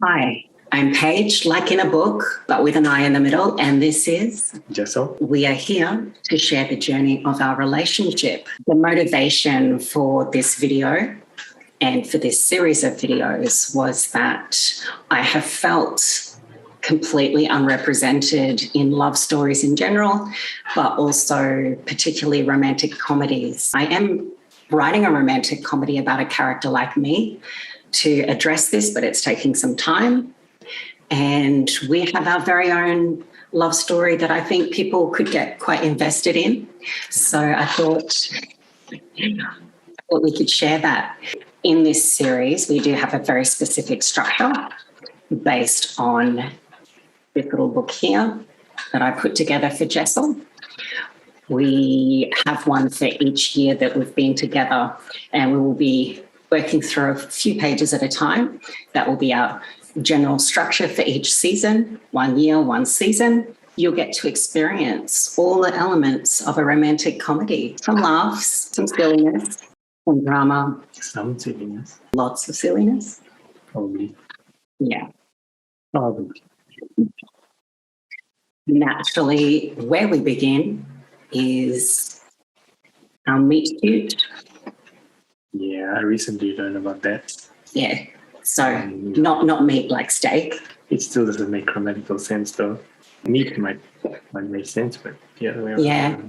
Hi, I'm Paige, like in a book, but with an I in the middle, and this is Jessal. We are here to share the journey of our relationship. The motivation for this video and for this series of videos was that I have felt completely unrepresented in love stories in general, but also particularly romantic comedies. I am writing a romantic comedy about a character like me to address this, but it's taking some time. And we have our very own love story that I think people could get quite invested in. So I thought we could share that. In this series, we do have a very specific structure based on this little book here that I put together for Jessal. We have one for each year that we've been together, and we will be working through a few pages at a time. That will be our general structure for each season, 1 year, 1 season. You'll get to experience all the elements of a romantic comedy, some laughs, some silliness, some drama. Some silliness. Lots of silliness. Probably. Yeah. Probably. Naturally, where we begin is our meet cute. Yeah, I recently learned about that. Yeah. So not meat like steak. It still doesn't make grammatical sense though. Meat might make sense, but yeah. Yeah.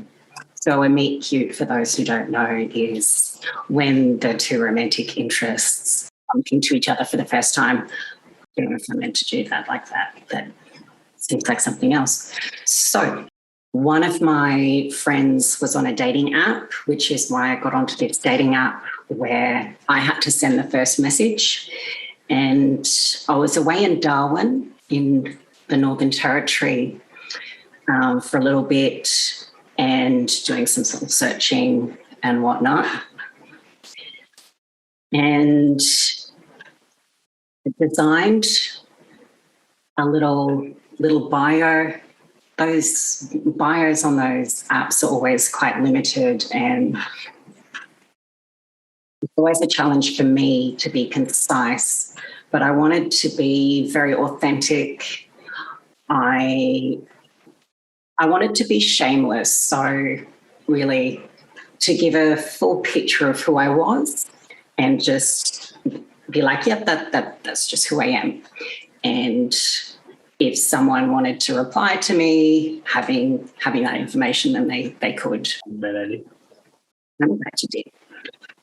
So a meet cute, for those who don't know, is when the two romantic interests bump into each other for the first time. I don't know if I meant to do that like that. That seems like something else. So one of my friends was on a dating app, which is why I got onto this dating app where I had to send the first message. And I was away in Darwin in the Northern Territory for a little bit and doing some sort of searching and whatnot. And I designed a little bio. Those bios on those apps are always quite limited, and it's always a challenge for me to be concise, but I wanted to be very authentic. I wanted to be shameless, so really to give a full picture of who I was and just be like, yep, that's just who I am. And if someone wanted to reply to me, having that information, then they could. Bad idea. I'm glad you did.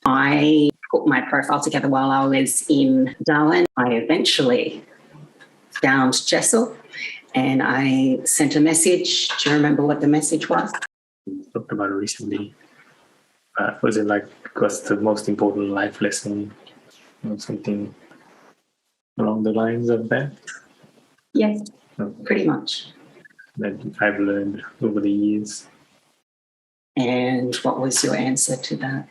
I put my profile together while I was in Darwin. I eventually found Jessal and I sent a message. Do you remember what the message was? We talked about it recently. Was it like, what's the most important life lesson or something along the lines of that? Yes, pretty much. That I've learned over the years. And what was your answer to that?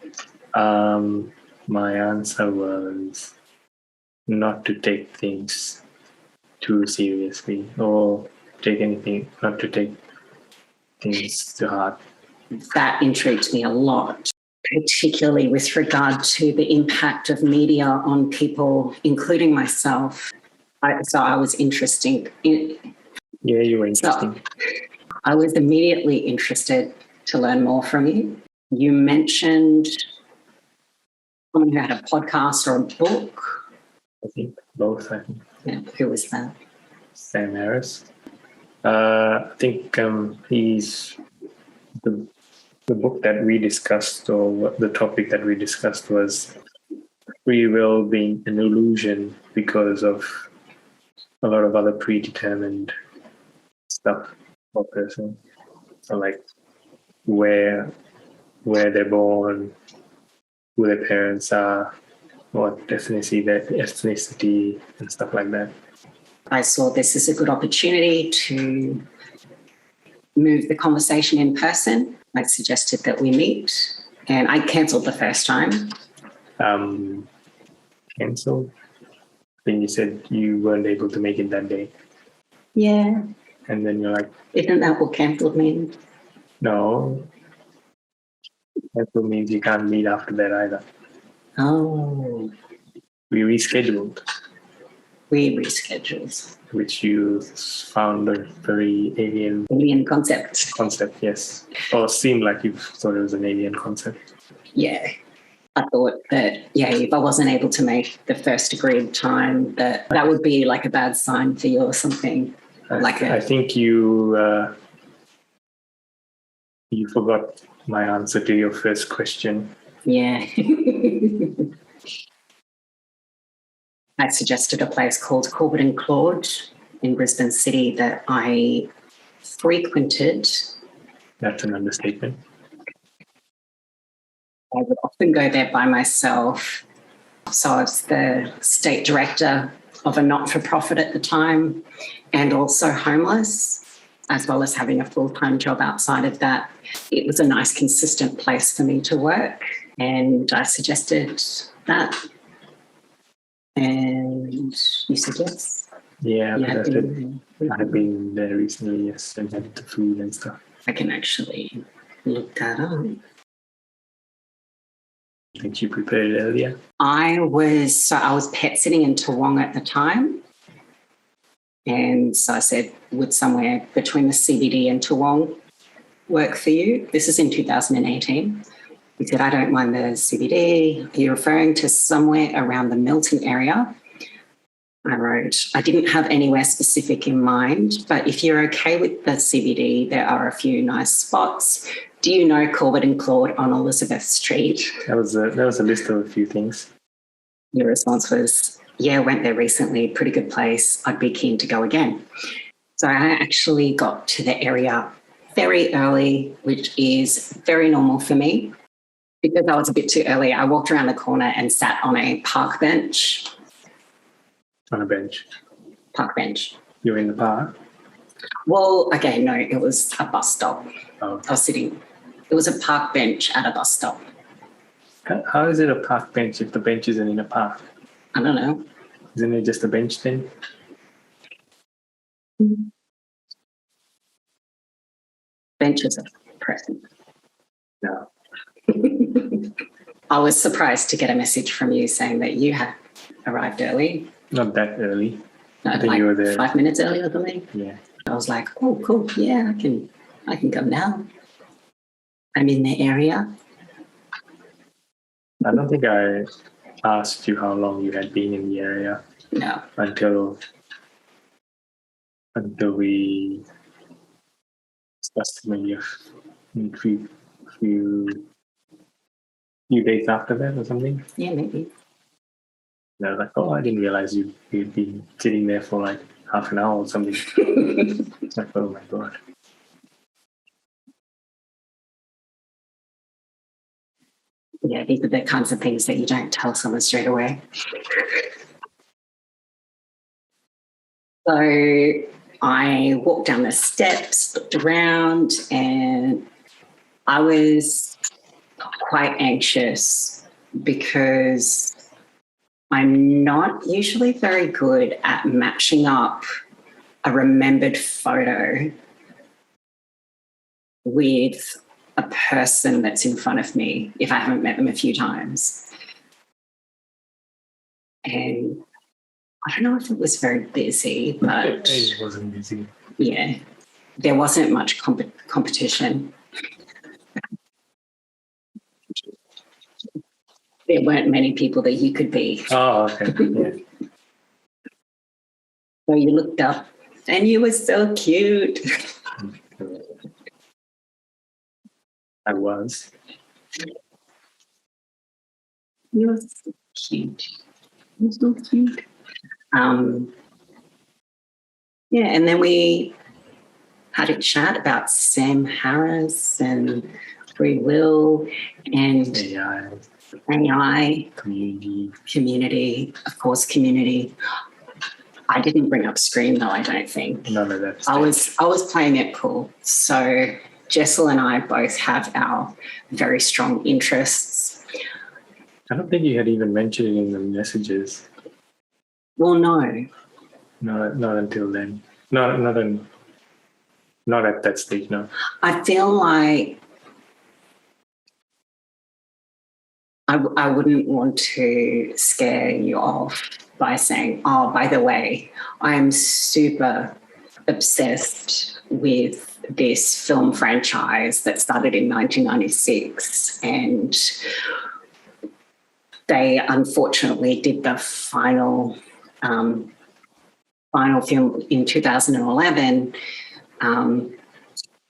My answer was not to take things too seriously or not to take things to heart. That intrigued me a lot, particularly with regard to the impact of media on people, including myself. So I was interested. Yeah, you were interesting. So I was immediately interested to learn more from you. You mentioned someone who had a podcast or a book. I think both. Yeah, who was that? Sam Harris. I think he's the book that we discussed, or what the topic that we discussed was free will being an illusion because of a lot of other predetermined stuff for a person. So like where they're born, who their parents are, what ethnicity and stuff like that. I saw this as a good opportunity to move the conversation in person. I suggested that we meet, and I cancelled the first time. Cancelled? Then you said you weren't able to make it that day. Yeah. And then you're like... Isn't that what cancelled means? No. Cancelled means you can't meet after that either. Oh. We rescheduled. We rescheduled. which you found a very alien Alien concept. yes. Or seemed like you thought it was an alien concept. Yeah. I thought that, if I wasn't able to make the first agreed time, that would be like a bad sign for you or something. I think you forgot my answer to your first question. Yeah. I suggested a place called Corbett and Claude in Brisbane City that I frequented. That's an understatement. I would often go there by myself. So I was the state director of a not-for-profit at the time and also homeless, as well as having a full-time job outside of that. It was a nice, consistent place for me to work, and I suggested that. And you said yes? Yeah, I have been there recently, yes, and had the food and stuff. I can actually look that up. I think you prepared it earlier. I was pet sitting in Toowong at the time. And so I said, would somewhere between the CBD and Toowong work for you? This is in 2018. He said, I don't mind the CBD. Are you referring to somewhere around the Milton area? I wrote, I didn't have anywhere specific in mind, but if you're okay with the CBD, there are a few nice spots. Do you know Corbett and Claude on Elizabeth Street? That was a list of a few things. Your response was, yeah, went there recently, pretty good place. I'd be keen to go again. So I actually got to the area very early, which is very normal for me. Because I was a bit too early, I walked around the corner and sat on a park bench. On a bench? Park bench. You were in the park? Well, okay, no, it was a bus stop. Oh. I was sitting. It was a park bench at a bus stop. How is it a park bench if the bench isn't in a park? I don't know. Isn't it just a bench then? Benches are present. No. I was surprised to get a message from you saying that you had arrived early. Not that early. No, I think like you were there 5 minutes early or something. Yeah. I was like, oh, cool. Yeah, I can come now. I'm in the area. I don't think I asked you how long you had been in the area. No. Until we discussed maybe a few days after that or something. Yeah, maybe. And I was like, oh, I didn't realize you'd been sitting there for like half an hour or something. It's like, oh my God. Yeah, these are the kinds of things that you don't tell someone straight away. So I walked down the steps, looked around, and I was quite anxious because I'm not usually very good at matching up a remembered photo with a person that's in front of me if I haven't met them a few times. And I don't know if it was very busy, but It wasn't busy. yeah, there wasn't much competition. There weren't many people that you could be. Oh, okay. Yeah. So you looked up and you were so cute. I was. You were so cute. You're so cute. Yeah, and then we had a chat about Sam Harris and free will and AI, community, of course, community. I didn't bring up Scream though, I don't think. None of that. I was playing it cool. So Jessal and I both have our very strong interests. I don't think you had even mentioned it in the messages. Well, no. Not until then. Not at that stage, no. I feel like I wouldn't want to scare you off by saying, oh, by the way, I'm super obsessed with this film franchise that started in 1996, and they unfortunately did the final film in 2011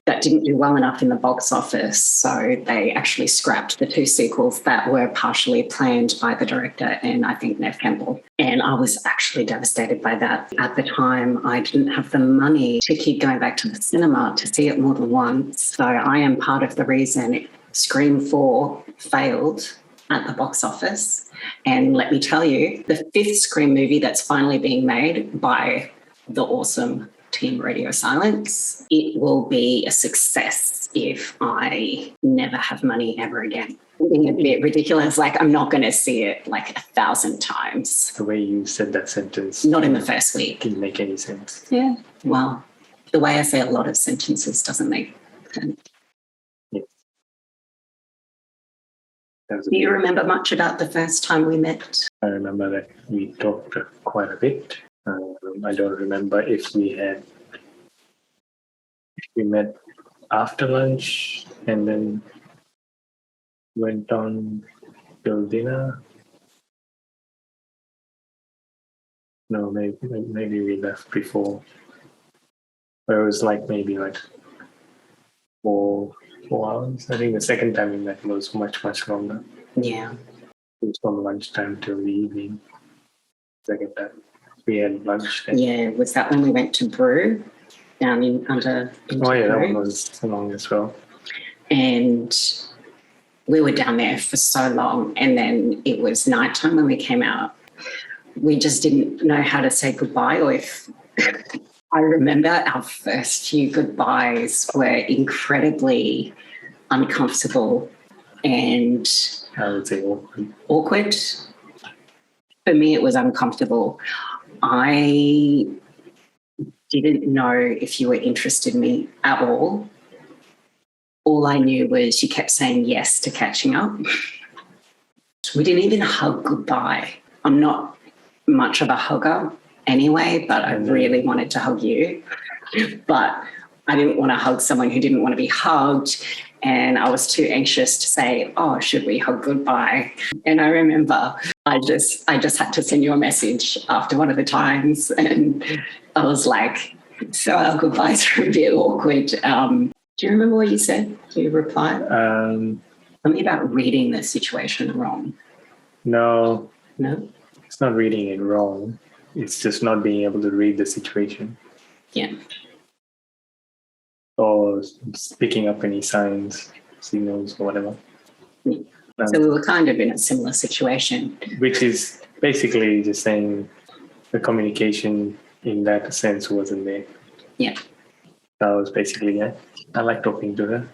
that didn't do well enough in the box office, so they actually scrapped the 2 sequels that were partially planned by the director and I think Nev Campbell. And I was actually devastated by that. At the time, I didn't have the money to keep going back to the cinema to see it more than once. So I am part of the reason Scream 4 failed at the box office. And let me tell you, the 5th Scream movie that's finally being made by the awesome Team Radio Silence, it will be a success if I never have money ever again. Being a bit ridiculous, like I'm not going to see it like 1,000 times. The way you said that sentence. Not in the first week. Didn't make any sense. Yeah, well, the way I say a lot of sentences doesn't make sense. Yes. Do you remember much about the first time we met? I remember that we talked quite a bit. I don't remember if we met after lunch and then went on till dinner. No, maybe we left before. But it was maybe 4 hours. I think the second time we met was much longer. Yeah. It was from lunchtime till the evening. Second time we had lunch. Yeah, was that when we went to Brew down into Oh yeah, that Brew? one was long as well. And we were down there for so long, and then it was nighttime when we came out. We just didn't know how to say goodbye, or if I remember our first few goodbyes were incredibly uncomfortable and I would say awkward. For me, it was uncomfortable. I didn't know if you were interested in me at all. All I knew was you kept saying yes to catching up. We didn't even hug goodbye. I'm not much of a hugger anyway, but I really wanted to hug you. But I didn't want to hug someone who didn't want to be hugged. And I was too anxious to say, oh, should we hug goodbye? And I remember I just had to send you a message after one of the times. And I was like, so our goodbyes are a bit awkward. Do you remember what you said? Do you reply? Something about reading the situation wrong. No. No? It's not reading it wrong. It's just not being able to read the situation. Yeah. Or picking up any signs, signals, or whatever. Yeah. So we were kind of in a similar situation. Which is basically just saying the communication in that sense wasn't there. Yeah. That was basically it. I like talking to her.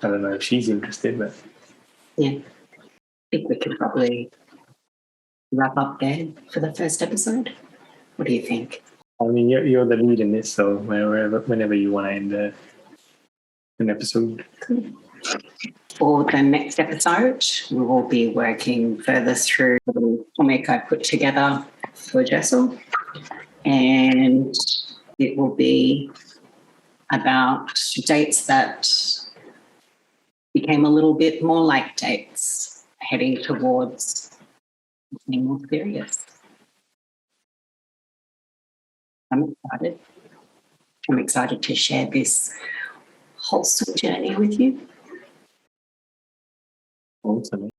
I don't know if she's interested, but... Yeah. I think we could probably wrap up there for the first episode. What do you think? I mean, you're the lead in this, so whenever you want to end an episode. Cool. For the next episode, we will be working further through the comic I put together for Jessal, and it will be about dates that became a little bit more like dates, heading towards being more serious. I'm excited. I'm excited to share this wholesome journey with you. Wholesome.